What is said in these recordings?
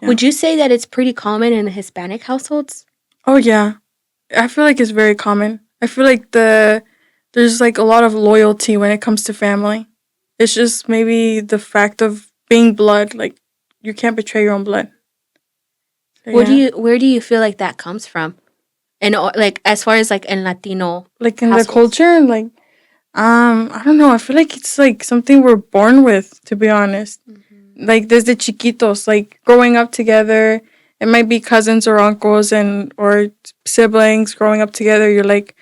Yeah. Would you say that it's pretty common in the Hispanic households? Oh, yeah. I feel like it's very common. I feel like there's like a lot of loyalty when it comes to family. It's just maybe the fact of being blood. Like, you can't betray your own blood. So, Where do you feel like that comes from? And like as far as like in Latino like in households? the culture, like I don't know. I feel like it's like something we're born with, to be honest. Like desde chiquitos, like growing up together. It might be cousins or uncles or siblings growing up together. You're like,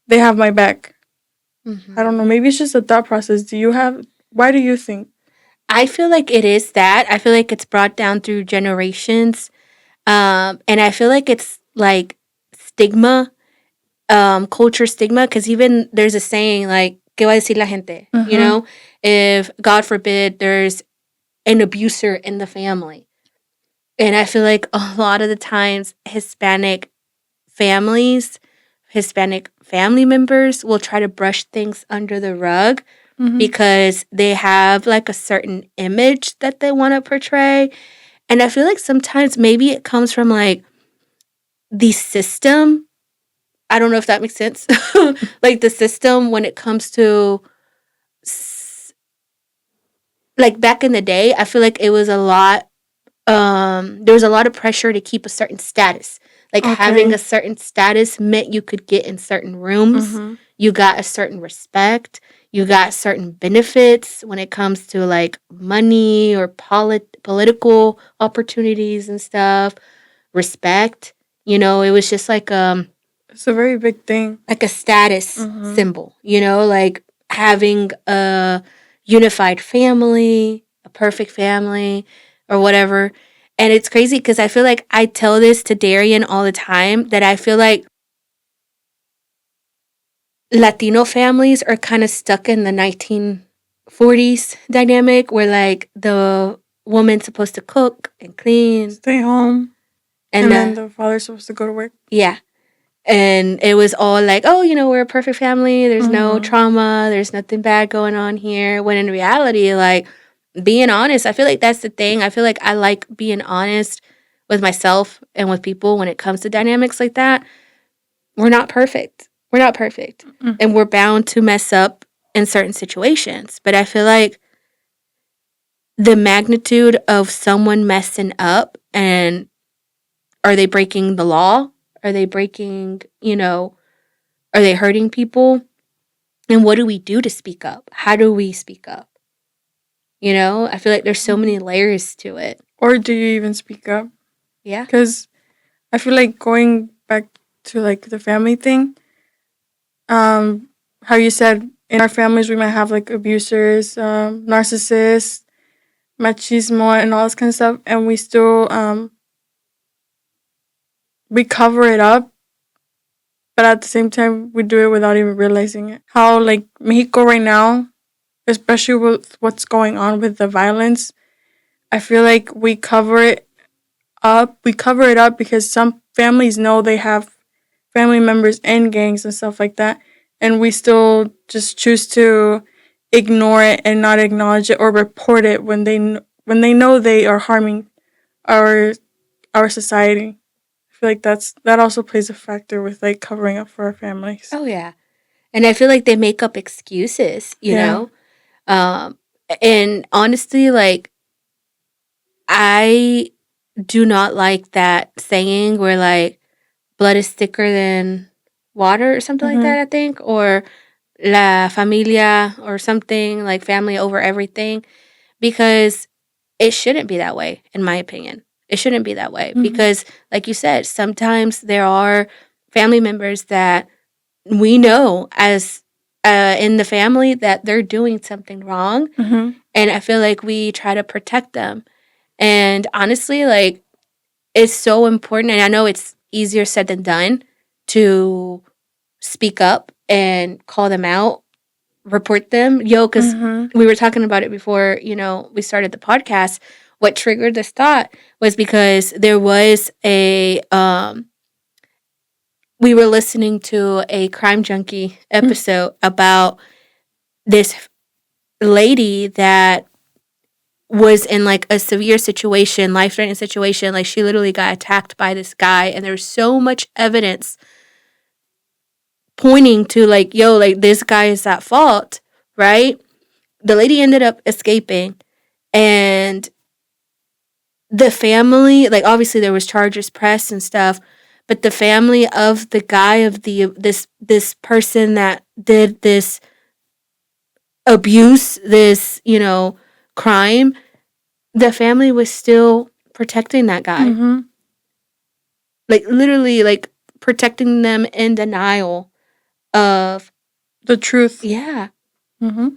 they have my back. I don't know. Maybe it's just a thought process. Why do you think? I feel like it is that. I feel like it's brought down through generations. And I feel like it's like stigma, culture stigma, because even there's a saying like, ¿qué va a decir la gente? You know, if God forbid there's an abuser in the family. And I feel like a lot of the times Hispanic families, Hispanic family members will try to brush things under the rug because they have like a certain image that they want to portray. And I feel like sometimes maybe it comes from like the system. I don't know if that makes sense. Like the system when it comes to like back in the day, I feel like it was a lot there was a lot of pressure to keep a certain status. Like having a certain status meant you could get in certain rooms. You got a certain respect. You got certain benefits when it comes to like money or political opportunities and stuff. Respect. You know, it was just like It's a very big thing. like a status symbol, you know, like having a unified family, a perfect family, or whatever. And it's crazy because I feel like I tell this to Darian all the time that I feel like Latino families are kind of stuck in the 1940s dynamic where like the woman's supposed to cook and clean, Stay home, and then the father's supposed to go to work. Yeah. And it was all like, oh, you know, we're a perfect family. There's no trauma. There's nothing bad going on here. When in reality, like, being honest, I feel like that's the thing. I feel like I like being honest with myself and with people when it comes to dynamics like that. We're not perfect. We're not perfect. And we're bound to mess up in certain situations. But I feel like the magnitude of someone messing up and are they breaking the law? Are they breaking, you know, are they hurting people? And what do we do to speak up? How do we speak up? You know, I feel like there's so many layers to it. Or do you even speak up? Yeah. Because I feel like going back to like the family thing, how you said in our families we might have like abusers, narcissists, machismo, and all this kind of stuff, and we still we cover it up, but at the same time we do it without even realizing it. How like Mexico right now, especially with what's going on with the violence, I feel like we cover it up. We cover it up because some families know they have family members in gangs and stuff like that, and we still just choose to ignore it and not acknowledge it or report it when they know they are harming our society. I feel like that also plays a factor with like covering up for our families. Oh, yeah. And I feel like they make up excuses, you know? And honestly, like, I do not like that saying where, like, blood is thicker than water or something like that, I think. Or la familia or something, like family over everything. Because it shouldn't be that way, in my opinion. It shouldn't be that way. Because, like you said, sometimes there are family members that we know as in the family that they're doing something wrong. And I feel like we try to protect them. And honestly, like, it's so important. And I know it's easier said than done to speak up and call them out, report them. Because we were talking about it before, you know, we started the podcast. What triggered this thought was because there was we were listening to a Crime Junkie episode about this lady that was in like a severe situation, life-threatening situation. Like she literally got attacked by this guy, and there's so much evidence pointing to like, yo, like this guy is at fault, right? The lady ended up escaping, and the family, like obviously there was charges pressed and stuff, but the family of the guy of this person that did this abuse, this, crime, the family was still protecting that guy. Mm-hmm. Like literally like protecting them in denial of The truth. yeah. Mm-hmm.